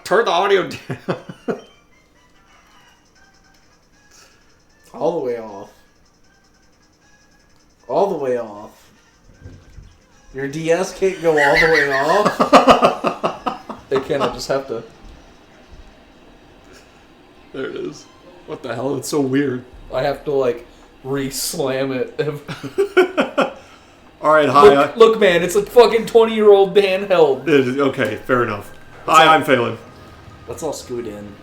turn the audio down. All the way off. All the way off. Your DS can't go all the way off? It can't, I just have to... There it is. What the hell? It's so weird. I have to, like, re-slam it. Alright, hi. Look, man, it's a fucking 20-year-old handheld. Okay, fair enough. Hi, I'm Phelan. Let's all scoot in.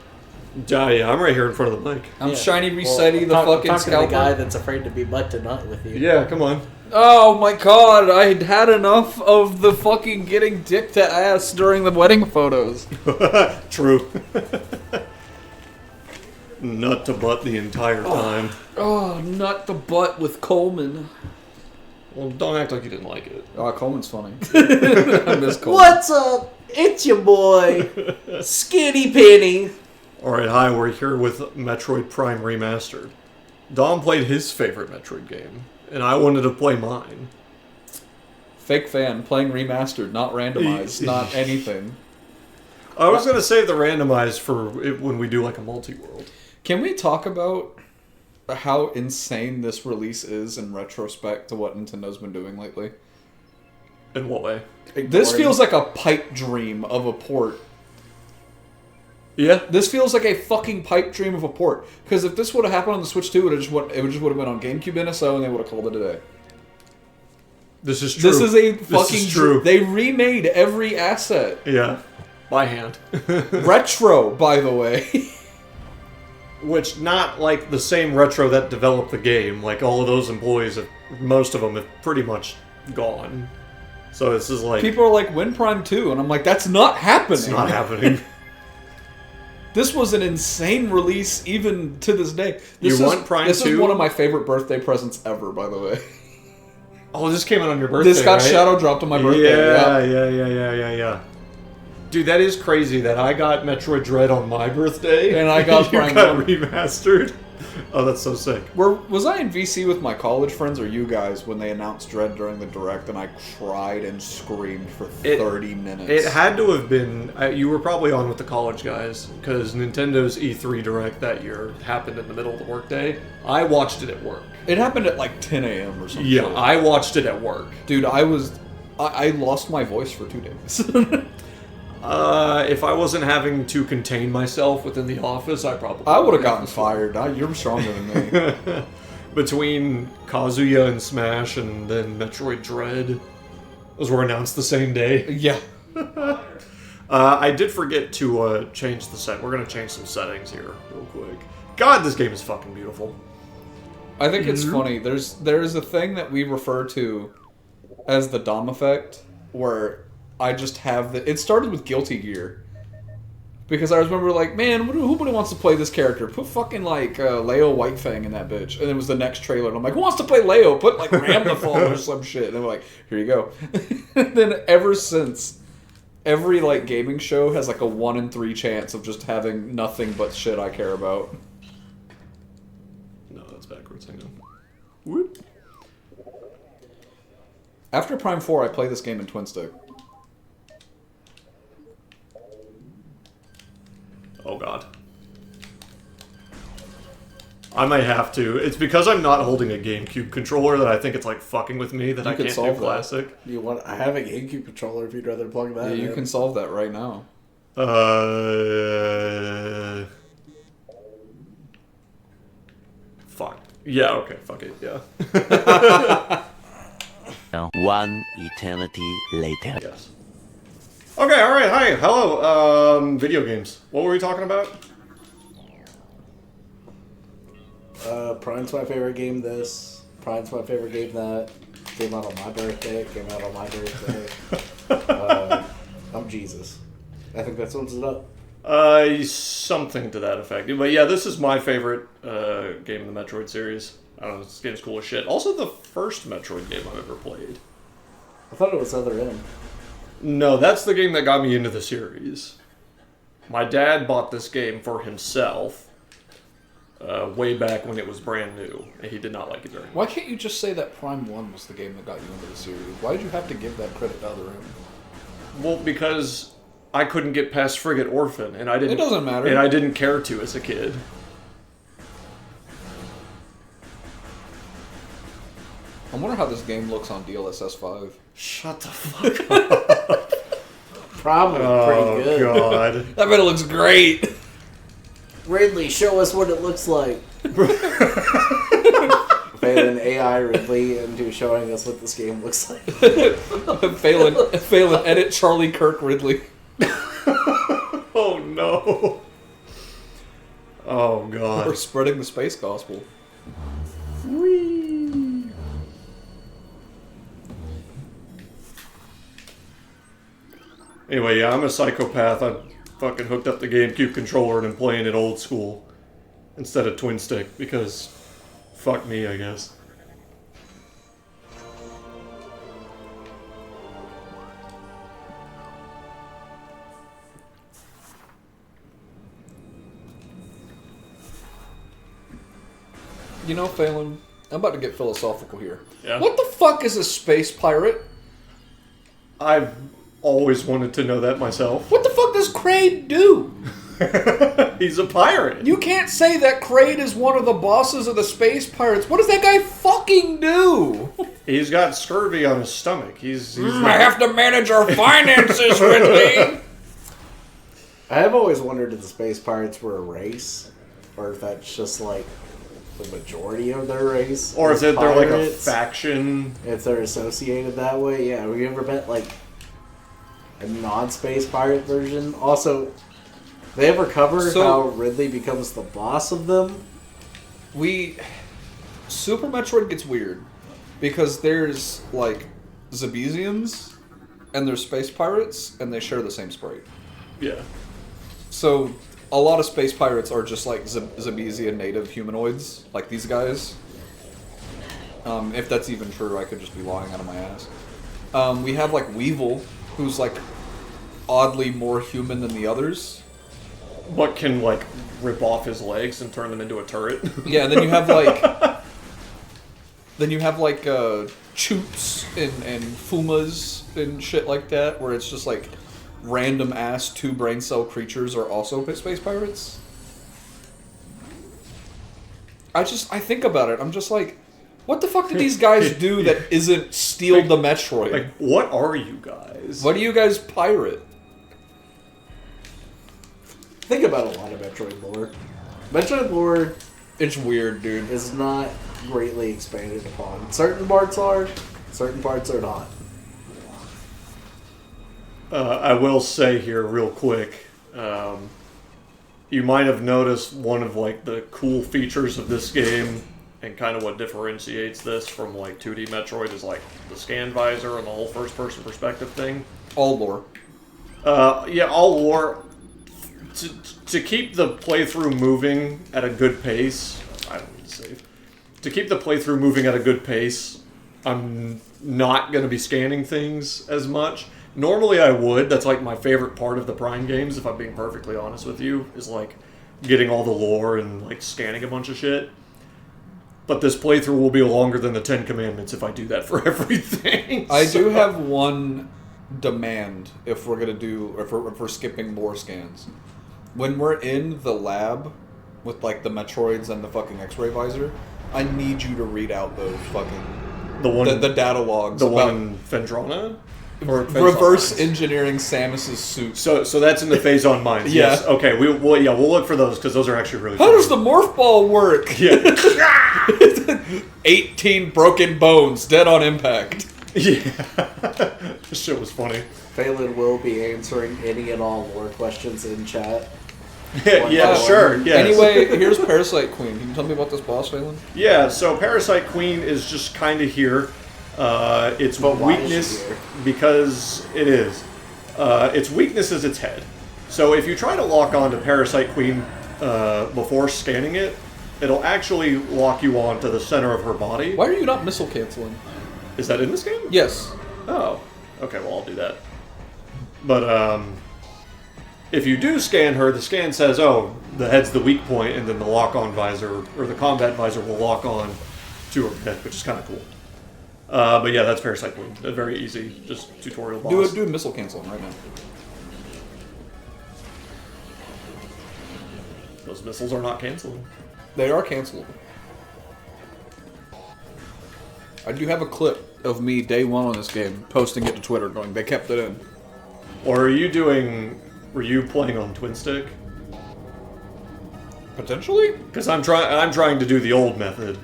Yeah, I'm right here in front of the mic. I'm Shiny Resetti, the fucking talking to the guy scalper. that's afraid to be butt to nut with you. Yeah, come on. Oh my god, I had had enough of the fucking getting dick to ass during the wedding photos. True. Nut to butt the entire time. Oh, nut the butt with Coleman. Well, don't act like you didn't like it. Oh, Coleman's funny. I miss Coleman. What's up? It's your boy, Skinny Penny. Alright, hi, we're here with Metroid Prime Remastered. Dom played his favorite Metroid game, and I wanted to play mine. Fake fan, playing remastered, not randomized, not anything. I was going to save the randomized for it when we do like a multi-world. Can we talk about how insane this release is in retrospect to what Nintendo's been doing lately? In what way? This feels like a pipe dream of a port. Yeah. This feels like a fucking pipe dream of a port. Because if this would have happened on the Switch 2, it just would have been on GameCube NSO and they would have called it a day. This is true. This is a fucking... This is true. They remade every asset. Yeah. By hand. Retro, by the way. Which, not like the same retro that developed the game. Like, all of those employees, most of them have pretty much gone. So this is like... People are like, when Prime 2? And I'm like, that's not happening. It's not happening. This was an insane release even to this day. You want Prime 2? This is one of my favorite birthday presents ever, by the way. Oh, this came out on your birthday, This got right? shadow dropped on my birthday. Yeah. Dude, that is crazy that I got Metroid Dread on my birthday. And I got you Prime got 1. remastered. Oh, that's so sick. Was I in VC with my college friends or you guys when they announced Dread during the Direct and I cried and screamed for 30 minutes? It had to have been... you were probably on with the college guys, because Nintendo's E3 Direct that year happened in the middle of the workday. I watched it at work. It happened at like 10 a.m. or something. Yeah, I watched it at work. Dude, I lost my voice for 2 days. If I wasn't having to contain myself within the office, I would have gotten fired. You're stronger than me. Between Kazuya and Smash and then Metroid Dread, those were announced the same day. Yeah. I did forget to change the set. We're going to change some settings here real quick. God, this game is fucking beautiful. I think it's funny. There's a thing that we refer to as the Dom effect, where I just have the... It started with Guilty Gear. Because I remember like, man, who wants to play this character? Put fucking like Leo Whitefang in that bitch. And it was the next trailer. And I'm like, who wants to play Leo? Put like Ramlethal or some shit. And they're like, here you go. And then ever since, every like gaming show has like a 1 in 3 chance of just having nothing but shit I care about. No, that's backwards. Hang on. Whoop. After Prime 4, I play this game in twin stick. Oh god. I might have to. It's because I'm not holding a GameCube controller that I think it's like fucking with me that I can't do classic. I have a GameCube controller if you'd rather plug that in. You can solve that right now. Fuck. Yeah, okay, fuck it, yeah. 1 eternity later. Yes. Okay, alright, hi, hello, video games. What were we talking about? Prime's my favorite game this. Prime's my favorite game that. Came out on my birthday. I'm Jesus. I think that sums it up. Something to that effect. But yeah, this is my favorite game in the Metroid series. I don't know, this game's cool as shit. Also the first Metroid game I've ever played. I thought it was Other End. No, that's the game that got me into the series. My dad bought this game for himself way back when it was brand new, and he did not like it very much. Why can't you just say that Prime 1 was the game that got you into the series? Why did you have to give that credit to Other End? Well, because I couldn't get past Frigate Orphan, and I didn't. It doesn't matter. And I didn't care to as a kid. I wonder how this game looks on DLSS 5. Shut the fuck up. Probably pretty good. Oh, God. I bet it looks great. Ridley, show us what it looks like. Phelan AI Ridley into showing us what this game looks like. Phelan, edit Charlie Kirk Ridley. Oh, no. Oh, God. We're spreading the space gospel. Whee. Anyway, yeah, I'm a psychopath. I fucking hooked up the GameCube controller and I'm playing it old school instead of twin stick because fuck me, I guess. You know, Phelan, I'm about to get philosophical here. Yeah. What the fuck is a space pirate? I've always wanted to know that myself. What the fuck does Kraid do? He's a pirate. You can't say that Kraid is one of the bosses of the space pirates. What does that guy fucking do? He's got scurvy on his stomach. He's I have to manage our finances, Ridley. I have always wondered if the space pirates were a race, or if that's just like the majority of their race, or if they're like a pirates, faction. if they're associated that way. Yeah, have you ever met like a non-space pirate version? Also, they ever cover how Ridley becomes the boss of them? Super Metroid gets weird because there's like Zebesians and there's space pirates and they share the same sprite. Yeah. So a lot of space pirates are just like Zebesian native humanoids, like these guys. If that's even true, I could just be lying out of my ass. We have like Weevil, who's like oddly more human than the others. But can like rip off his legs and turn them into a turret. Yeah, and then you have like Choops and Fumas and shit like that, where it's just like random ass 2 brain cell creatures are also space pirates. I think about it. I'm just like, what the fuck did these guys do that isn't steal the Metroid? Like, what are you guys? What do you guys pirate? Think about a lot of Metroid lore. Metroid lore It's weird, dude. is not greatly expanded upon. Certain parts are, certain parts are not. I will say here real quick, you might have noticed one of like the cool features of this game and kind of what differentiates this from like 2D Metroid is like the scan visor and the whole first person perspective thing. All lore. Yeah, all lore. To keep the playthrough moving at a good pace, I don't need to save. To keep the playthrough moving at a good pace, I'm not going to be scanning things as much. Normally I would. That's like my favorite part of the Prime games, if I'm being perfectly honest with you, is like getting all the lore and like scanning a bunch of shit. But this playthrough will be longer than the 10 Commandments if I do that for everything. I do have one demand if we're skipping more scans. When we're in the lab with like the Metroids and the fucking X-ray visor, I need you to read out those fucking the data logs. The one in Fendrana? Or reverse engineering Samus's suit. So that's in the phase on mines. Yeah. Yes. Okay. We'll look for those because those are actually really. How does the morph ball work? Yeah. 18 broken bones, dead on impact. Yeah. This shit was funny. Phelan will be answering any and all lore questions in chat. Yeah, sure. Yes. Anyway, here's Parasite Queen. Can you tell me about this boss, Phelan? Yeah. So Parasite Queen is just kind of here. Its weakness, because it is. Its weakness is its head. So if you try to lock onto Parasite Queen before scanning it, it'll actually lock you onto the center of her body. Why are you not missile canceling? Is that in this game? Yes. Oh. Okay, well, I'll do that. But, if you do scan her, the scan says, oh, the head's the weak point, and then the lock-on visor, or the combat visor will lock on to her head, which is kind of cool. But yeah, that's Parasite Queen. A very easy, just tutorial boss. Do a missile canceling right now. Those missiles are not cancelable. They are cancelable. I do have a clip of me day one on this game posting it to Twitter going, they kept it in. Or were you playing on twin stick? Potentially? Because I'm trying to do the old method.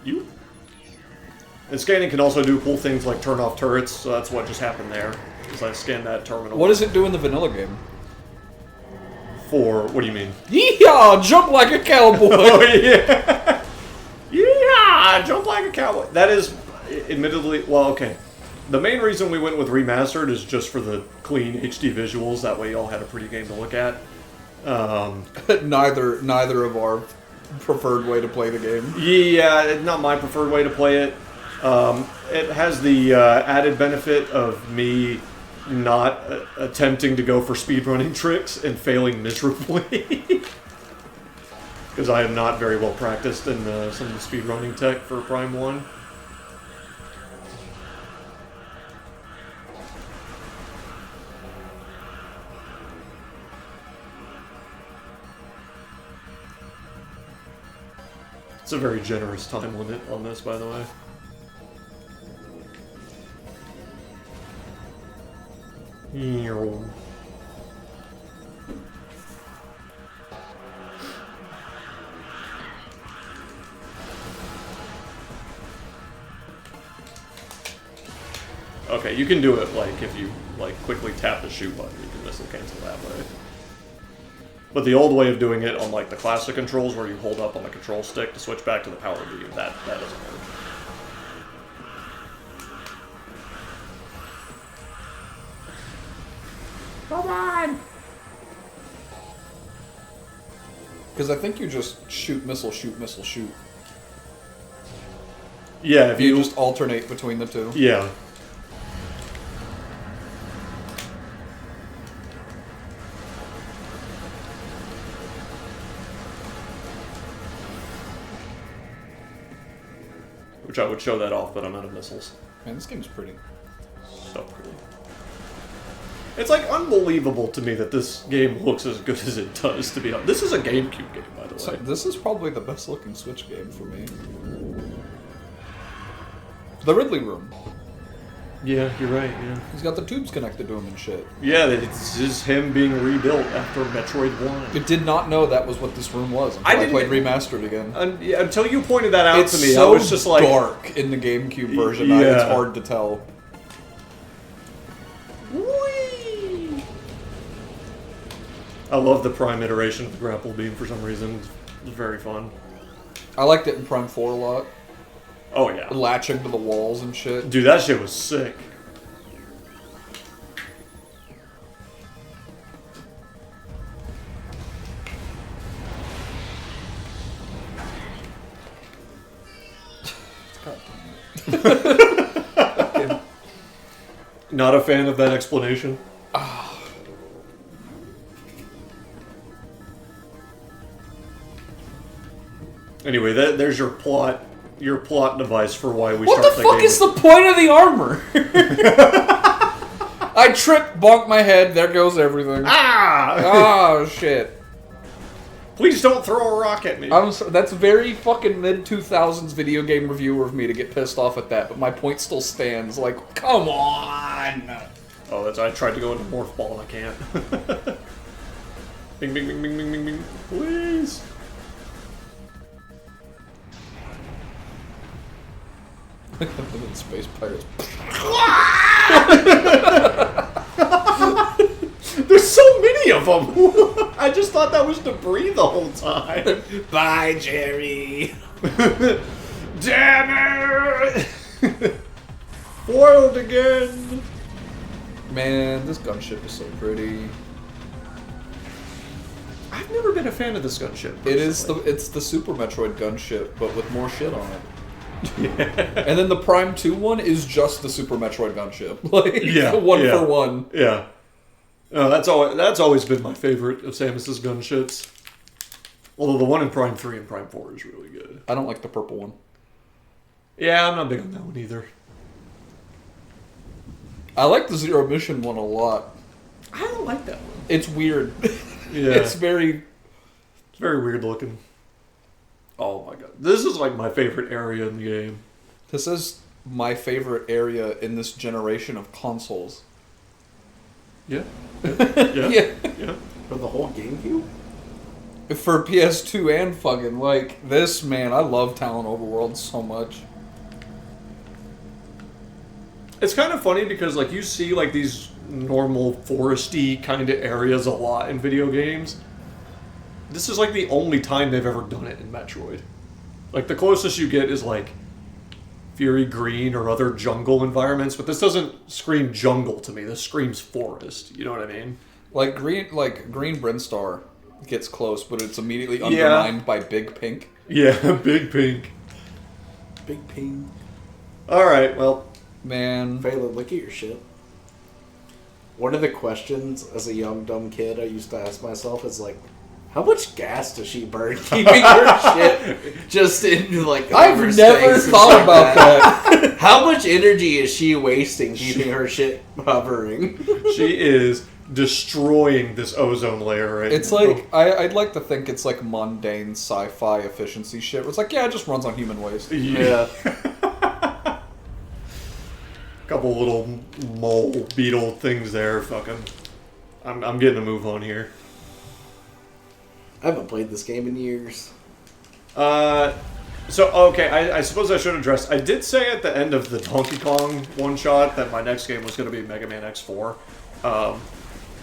And scanning can also do cool things like turn off turrets, so that's what just happened there. Because I scanned that terminal. What does it do in the vanilla game? What do you mean? Yeehaw! Jump like a cowboy! Oh, yeah! Yeah! Jump like a cowboy. That is, admittedly, well, okay. The main reason we went with Remastered is just for the clean HD visuals. That way y'all had a pretty game to look at. Neither of our preferred way to play the game. Yeah, not my preferred way to play it. It has the added benefit of me not attempting to go for speedrunning tricks and failing miserably. Because I am not very well practiced in some of the speedrunning tech for Prime 1. It's a very generous time limit on this, by the way. Okay, you can do it like if you like quickly tap the shoot button, you can missile cancel that way. But the old way of doing it on like the classic controls where you hold up on the control stick to switch back to the power beam, that doesn't work. Come on! Because I think you just shoot, missile, shoot, missile, shoot. Yeah, if you just alternate between the two. Yeah. Which I would show that off, but I'm out of missiles. Man, this game's pretty. So pretty. It's like unbelievable to me that this game looks as good as it does, to be honest. This is a GameCube game, by the way. So this is probably the best looking Switch game for me. The Ridley Room. Yeah, you're right, yeah. He's got the tubes connected to him and shit. Yeah, it's just him being rebuilt after Metroid 1. I did not know that was what this room was until I played Remastered again. Until you pointed that out to me, so I was just like... dark in the GameCube version, Yeah. it's hard to tell. Whee! I love the Prime iteration of the grapple beam for some reason. It's very fun. I liked it in Prime 4 a lot. Oh, yeah. Latching to the walls and shit. Dude, that shit was sick. Not a fan of that explanation. Anyway, there's your plot device for why we What start the fuck is the point of the armor? I trip, bonk my head, there goes everything. Ah! Oh, shit. Please don't throw a rock at me. That's very fucking mid-2000s video game reviewer of me to get pissed off at that, but my point still stands. Like, come on! Oh, I tried to go into Morph Ball and I can't. Bing, bing, bing, bing, bing, bing, bing. Please! Space Pirates. There's so many of them! I just thought that was debris the whole time. Bye, Jerry! Damn it! Foiled again! Man, this gunship is so pretty. I've never been a fan of this gunship. It's the Super Metroid gunship, but with more shit on it. Yeah. And then the Prime 2 one is just the Super Metroid gunship. Like, one for one. Yeah. That's always been my favorite of Samus's gunships. Although the one in Prime 3 and Prime 4 is really good. I don't like the purple one. Yeah, I'm not big on that one either. I like the Zero Mission one a lot. I don't like that one. It's weird. Yeah. It's very weird looking. Oh my god. This is like my favorite area in the game. This is my favorite area in this generation of consoles. Yeah. Yeah. For the whole GameCube? For PS2 and fucking, like, this, man, I love Talon Overworld so much. It's kind of funny because, like, you see, like, these normal foresty kind of areas a lot in video games. This is, like, the only time they've ever done it in Metroid. Like, the closest you get is, like, Fury Green or other jungle environments, but this doesn't scream jungle to me. This screams forest. You know what I mean? Like, Green Brinstar gets close, but it's immediately undermined by Big Pink. Yeah, Big Pink. Big Pink. Alright, well... Man. Phelan, look at your shit. One of the questions as a young, dumb kid I used to ask myself is, like, how much gas does she burn keeping her shit just in, like, I've never thought about that. How much energy is she wasting keeping her shit hovering? She is destroying this ozone layer right It's now. like, I'd like to think it's like mundane sci-fi efficiency shit, where it's like, yeah, it just runs on human waste. Yeah. Couple little mole beetle things there. Fucking, I'm getting a move on here. I haven't played this game in years. So okay, I suppose I should address. I did say at the end of the Donkey Kong one shot that my next game was going to be Mega Man X4.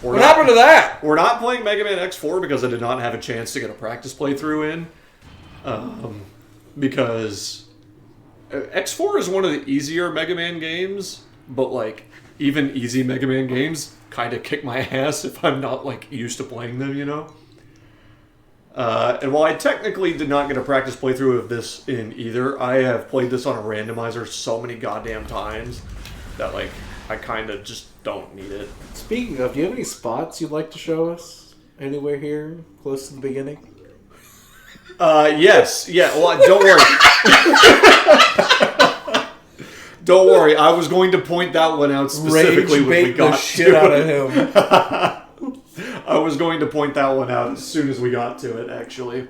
What happened to that? We're not playing Mega Man X4 because I did not have a chance to get a practice playthrough in. Because X4 is one of the easier Mega Man games, but like even easy Mega Man games kind of kick my ass if I'm not like used to playing them, you know? And while I technically did not get a practice playthrough of this in either, I have played this on a randomizer so many goddamn times that like I kind of just don't need it. Speaking of, do you have any spots you'd like to show us? Anywhere here, close to the beginning? Yes. Yeah, well, don't worry. Don't worry, I was going to point that one out specifically Rage when we bait got the shit out of him. I was going to point that one out as soon as we got to it, actually.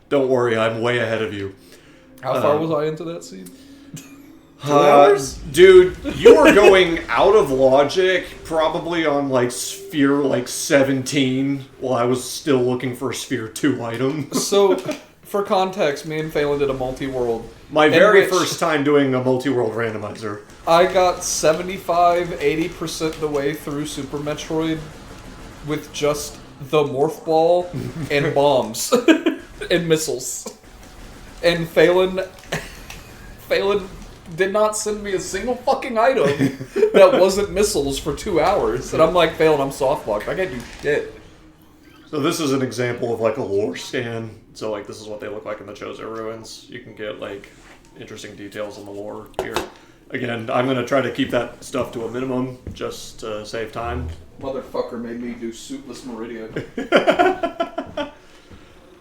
Don't worry, I'm way ahead of you. How far was I into that scene? 2 hours? Dude, you were going out of logic probably on like sphere like 17 while I was still looking for sphere 2 items. So, for context, me and Phelan did a multi-world. My very first time doing a multi-world randomizer. I got 75-80% the way through Super Metroid with just the Morph Ball and bombs and missiles. And Phelan did not send me a single fucking item that wasn't missiles for 2 hours. And I'm like, Phelan, I'm softlocked. I can't do shit. So this is an example of like a lore scan. So like this is what they look like in the Chozo ruins. You can get like interesting details on the lore here. Again, I'm going to try to keep that stuff to a minimum just to save time. Motherfucker made me do Suitless Meridian.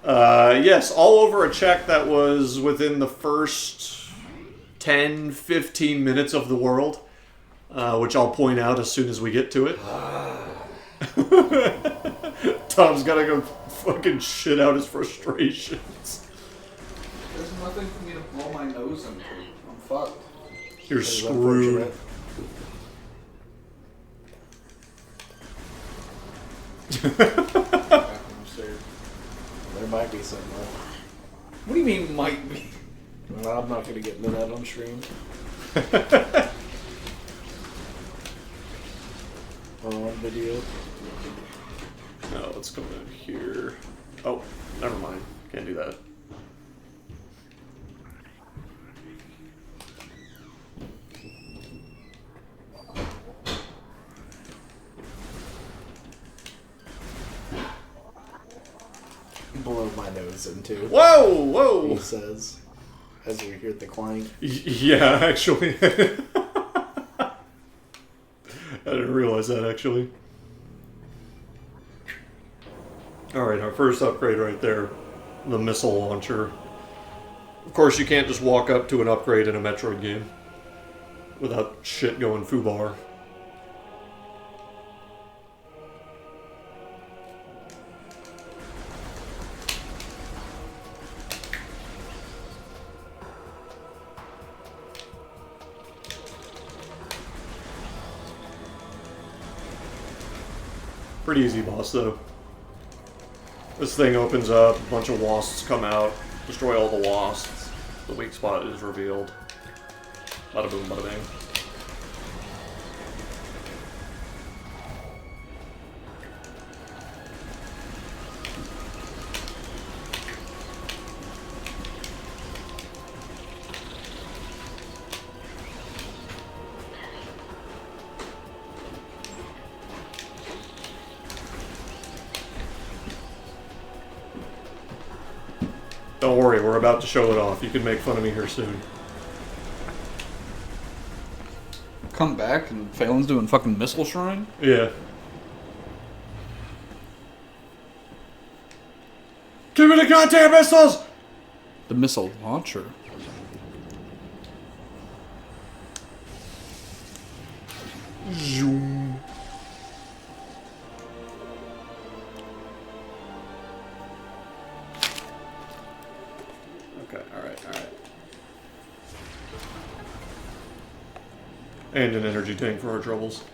Yes, all over a check that was within the first 10, 15 minutes of the world, which I'll point out as soon as we get to it. Tom's gotta go fucking shit out his frustrations. There's nothing for me to blow my nose into. I'm fucked. You're screwed. There might be something left. What do you mean might be? Well, I'm not going to get into that on stream. On video. No, let's go in here. Oh, never mind. Can't do that. Blow my nose into. Whoa, whoa! He says, as we hear the clank. Yeah, actually. I didn't realize that, actually. Alright, our first upgrade right there. The missile launcher. Of course, you can't just walk up to an upgrade in a Metroid game without shit going foobar. Pretty easy boss, though. This thing opens up, a bunch of wasps come out, destroy all the wasps. The weak spot is revealed. Bada boom, bada bang. Don't worry, we're about to show it off. You can make fun of me here soon. Come back and Phelan's doing fucking missile shrine? Yeah. Give me the goddamn missiles! The missile launcher. Zoom. Okay, alright. And an energy tank for our troubles.